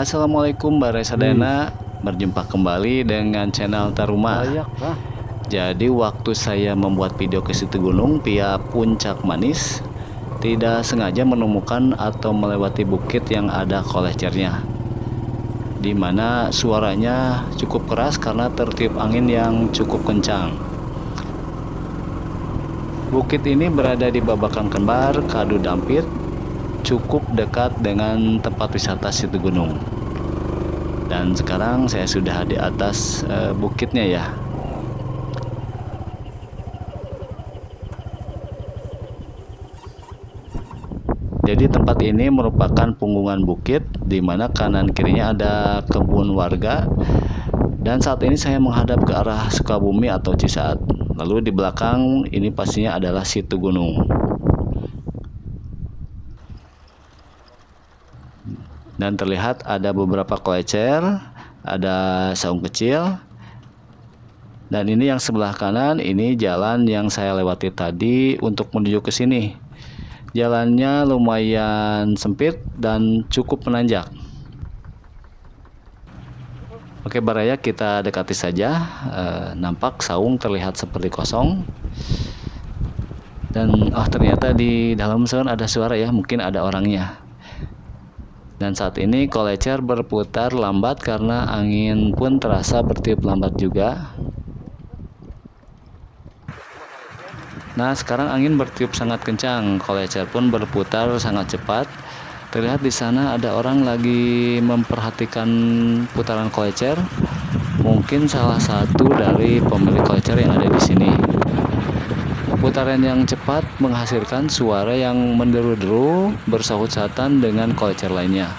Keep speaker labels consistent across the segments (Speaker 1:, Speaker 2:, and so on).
Speaker 1: Assalamualaikum Barai Sadana, berjumpa kembali dengan channel Taruma. Jadi waktu saya membuat video ke situ gunung via Puncak Manis, tidak sengaja menemukan atau melewati bukit yang ada kolecernya, di mana suaranya cukup keras karena tertiup angin yang cukup kencang. Bukit ini berada di Babakan Kembar, Kadu Dampit, cukup dekat dengan tempat wisata situ gunung. Dan sekarang saya sudah di atas bukitnya ya. Jadi tempat ini merupakan punggungan bukit di mana kanan kirinya ada kebun warga. Dan saat ini saya menghadap ke arah Sukabumi atau Cisaat. Lalu di belakang ini pastinya adalah situ gunung. Dan terlihat ada beberapa kolecer, ada saung kecil. Dan ini yang sebelah kanan, ini jalan yang saya lewati tadi untuk menuju ke sini. Jalannya lumayan sempit dan cukup menanjak. Oke Baraya, kita dekati saja. Nampak saung terlihat seperti kosong. Dan ternyata di dalam saung ada suara ya, mungkin ada orangnya. Dan saat ini kolecer berputar lambat karena angin pun terasa bertiup lambat juga. Nah, sekarang angin bertiup sangat kencang, kolecer pun berputar sangat cepat. Terlihat di sana ada orang lagi memperhatikan putaran kolecer. Mungkin salah satu dari pemilik kolecer yang ada di sini. Putaran yang cepat menghasilkan suara yang menderu-deru bersahut-sahutan dengan kolecer lainnya.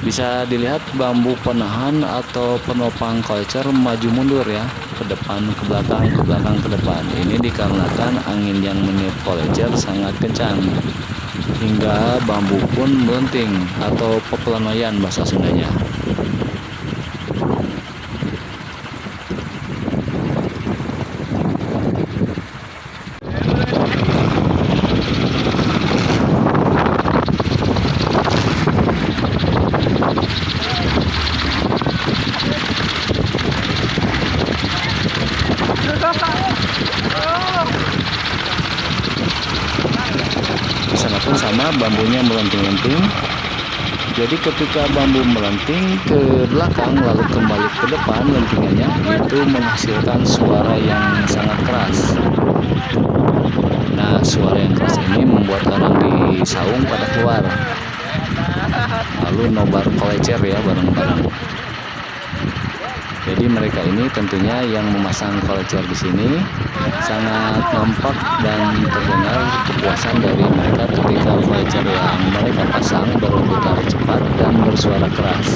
Speaker 1: Bisa dilihat bambu penahan atau penopang kolecer maju mundur ya, ke depan, ke belakang, ke belakang, ke depan. Ini dikarenakan angin yang meniup kolecer sangat kencang, hingga bambu pun melenting atau pepelenoyan bahasa Sundanya. Di sana pun sama, bambunya melenting-lenting. Jadi ketika bambu melenting ke belakang lalu kembali ke depan lentingannya, itu menghasilkan suara yang sangat keras. Nah, suara yang keras ini membuat orang di saung pada keluar, lalu nobar kolecer ya bareng-bareng. Jadi mereka ini tentunya yang memasang kolecer di sini, sangat nampak dan terdengar kepuasan dari mereka ketika kolecer yang mereka pasang berputar cepat dan bersuara keras,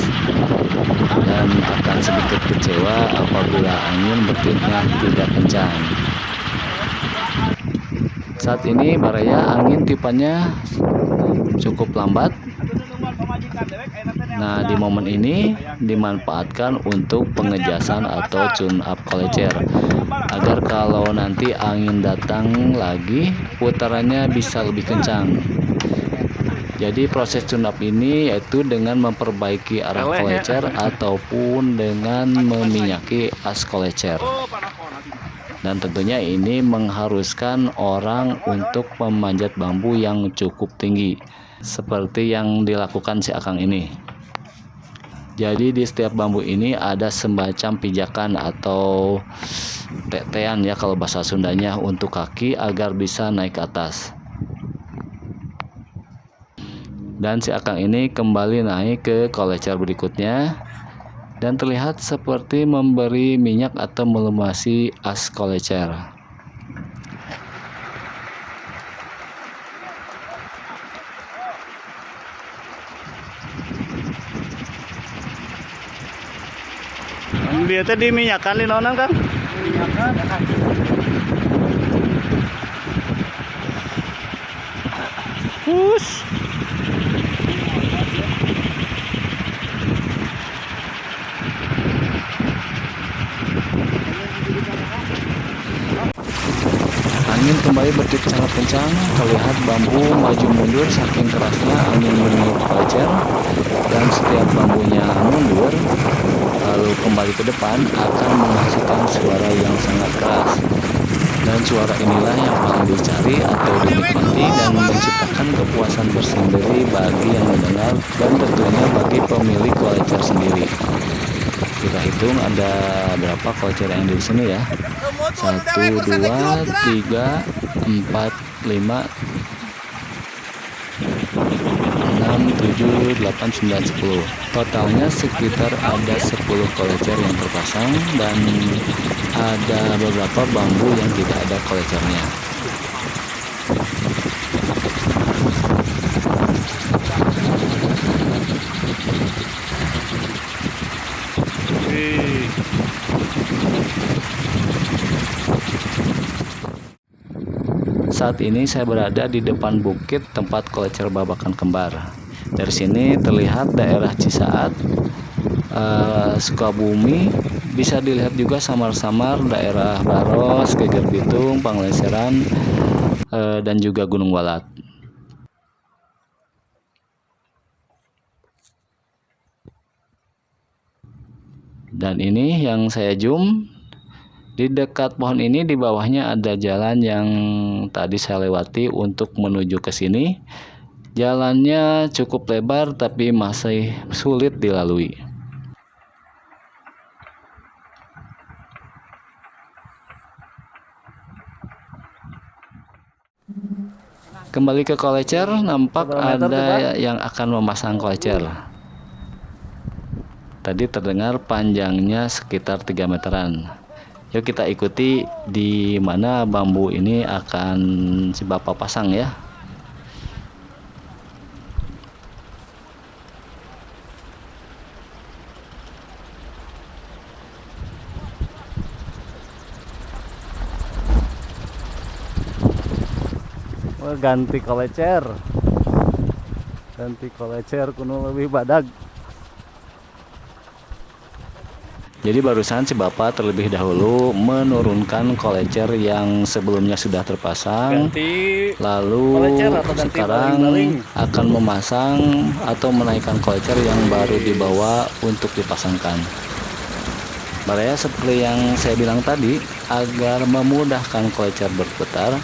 Speaker 1: dan akan sedikit kecewa apabila angin bertiupnya tidak kencang. Saat ini Baraya angin tiupannya cukup lambat. Nah, di momen ini dimanfaatkan untuk pengejasan atau tune up kolecer, agar kalau nanti angin datang lagi putarannya bisa lebih kencang. Jadi proses tune up ini yaitu dengan memperbaiki arah kolecer ataupun dengan meminyaki as kolecer. Dan tentunya ini mengharuskan orang untuk memanjat bambu yang cukup tinggi, seperti yang dilakukan si Akang ini. Jadi di setiap bambu ini ada semacam pijakan atau tetean ya kalau bahasa Sundanya untuk kaki agar bisa naik ke atas. Dan si Akang ini kembali naik ke kolecer berikutnya dan terlihat seperti memberi minyak atau melumasi as kolecer. Dia tadi minyakan linonan kan? Minyakan. Hus. Angin kembali bertiup sangat kencang, terlihat bambu maju mundur saking kerasnya angin meniup kolecer, dan setiap bambunya mundur lalu kembali ke depan akan menghasilkan suara yang sangat keras. Dan suara inilah yang paling dicari atau dinikmati dan menciptakan kepuasan tersendiri bagi yang mendengar dan tentunya bagi pemilik kolecer sendiri. Kita hitung ada berapa kolecer yang di sini ya. 1, 2, 3, 4, 5, 6, 7, 8, 9, 10. Totalnya sekitar ada 10 kolecer yang terpasang dan ada beberapa bambu yang tidak ada kolecernya. Saat ini saya berada di depan bukit tempat kolecer babakan kembar. Dari sini terlihat daerah Cisaat, Sukabumi, bisa dilihat juga samar-samar daerah Baros, Geger Bitung, Panglesiran, dan juga Gunung Balat. Dan ini yang saya zoom. Di dekat pohon ini di bawahnya ada jalan yang tadi saya lewati untuk menuju ke sini. Jalannya cukup lebar tapi masih sulit dilalui. Kembali ke kolecer, nampak ada yang akan memasang kolecer. Tadi terdengar panjangnya sekitar 3 meteran. Yuk kita ikuti di mana bambu ini akan si bapak pasang ya. Ganti kolecer kuno lebih badag. Jadi barusan si bapak terlebih dahulu menurunkan kolecer yang sebelumnya sudah terpasang, lalu sekarang akan memasang atau menaikkan kolecer yang baru dibawa untuk dipasangkan. Baraya seperti yang saya bilang tadi, agar memudahkan kolecer berputar,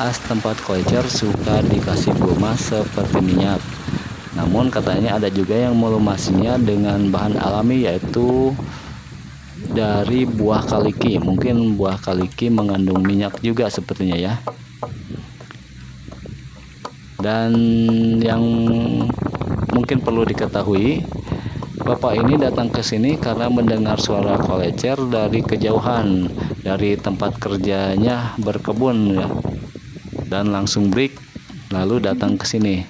Speaker 1: as tempat kolecer suka dikasih goma seperti minyak. Namun katanya ada juga yang melumasinya dengan bahan alami, yaitu dari buah kaliki. Mungkin buah kaliki mengandung minyak juga sepertinya ya. Dan yang mungkin perlu diketahui, bapak ini datang ke sini karena mendengar suara kolecer dari kejauhan, dari tempat kerjanya berkebun ya. Dan langsung break lalu datang ke sini.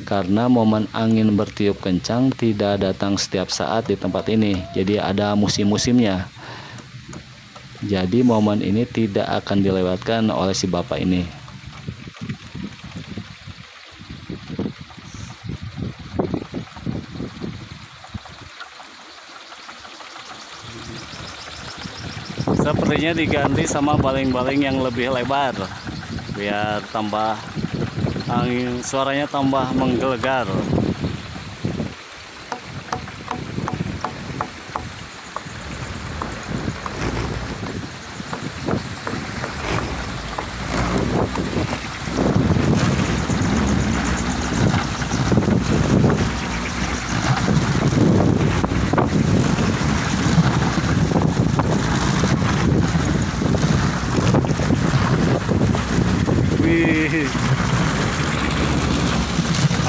Speaker 1: Karena momen angin bertiup kencang tidak datang setiap saat di tempat ini, jadi ada musim-musimnya. Jadi momen ini tidak akan dilewatkan oleh si bapak ini. Sepertinya diganti sama baling-baling yang lebih lebar, biar tambah angin, suaranya tambah menggelegar.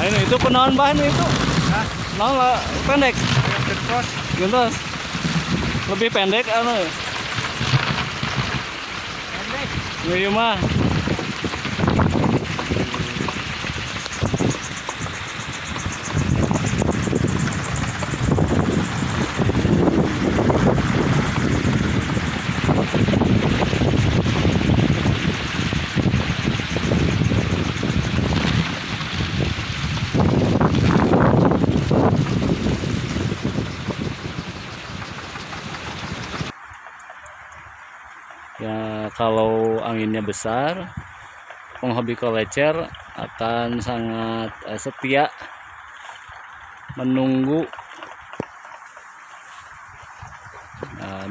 Speaker 1: Ayo itu penahan bahan itu. Nah, lah pendek. Gentos. Lebih pendek anu. Pendek. Iya mah. Ya kalau anginnya besar penghobi kolecer akan sangat setia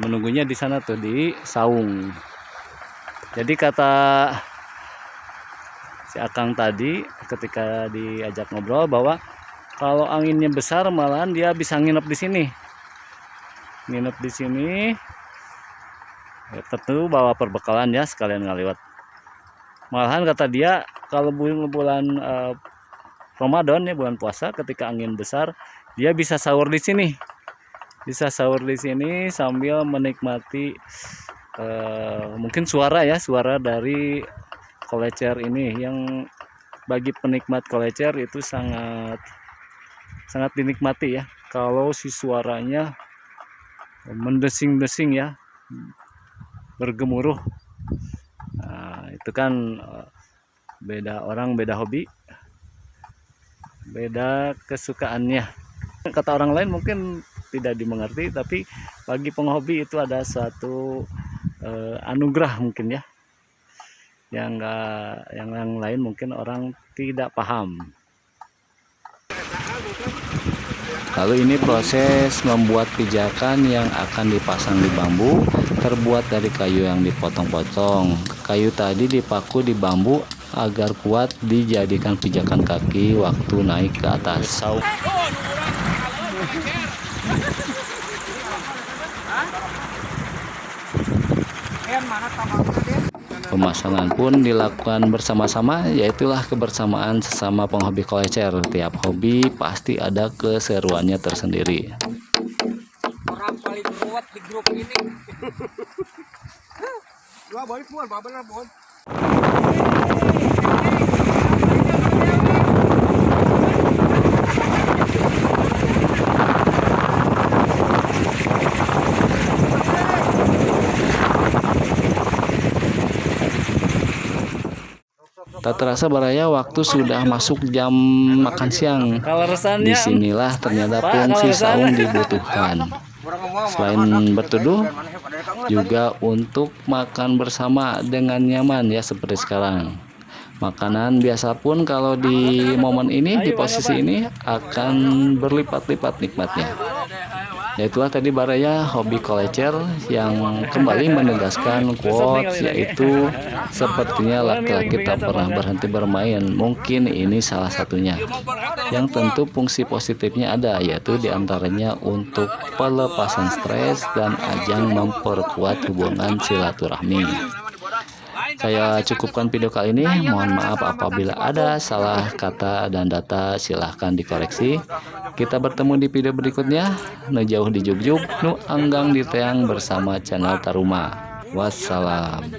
Speaker 1: menunggunya di sana tuh di saung. Jadi kata si Akang tadi ketika diajak ngobrol bahwa kalau anginnya besar malahan dia bisa nginep di sini. Nginep di sini. Ya, tentu bawa perbekalan ya sekalian ngaliwat. Malahan kata dia kalau bulan Ramadan ya, bulan puasa, ketika angin besar dia bisa sahur di sini. Bisa sahur di sini sambil menikmati mungkin suara dari kolecer ini yang bagi penikmat kolecer itu sangat dinikmati ya, kalau si suaranya mendesing-desing ya, bergemuruh. Nah, itu kan beda orang, beda hobi, beda kesukaannya. Kata orang lain mungkin tidak dimengerti, tapi bagi penghobi itu ada suatu anugerah mungkin ya, yang lain mungkin orang tidak paham. Lalu ini proses membuat pijakan yang akan dipasang di bambu, terbuat dari kayu yang dipotong-potong. Kayu tadi dipaku di bambu agar kuat dijadikan pijakan kaki waktu naik ke atas. Pemasangan pun dilakukan bersama-sama, yaitulah kebersamaan sesama penghobi kolecer. Tiap hobi pasti ada keseruannya tersendiri.
Speaker 2: Orang paling ruwet di grup ini. Dua balik buat, benar buat.
Speaker 1: Tak terasa baraya waktu sudah masuk jam makan siang. Disinilah ternyata fungsi saung dibutuhkan. Selain berteduh, juga untuk makan bersama dengan nyaman ya seperti sekarang. Makanan biasa pun kalau di momen ini, di posisi ini akan berlipat-lipat nikmatnya. Yaitulah tadi baraya hobi kolecer yang kembali menegaskan quotes, yaitu sepertinya laki-laki tak pernah berhenti bermain. Mungkin ini salah satunya. Yang tentu fungsi positifnya ada, yaitu diantaranya untuk pelepasan stres dan ajang memperkuat hubungan silaturahmi. Saya cukupkan video kali ini. Mohon maaf apabila ada salah kata dan data, silahkan dikoreksi. Kita bertemu di video berikutnya. Nu jauh di Jugjug, nu anggang di teang bersama channel Taruma. Wassalam.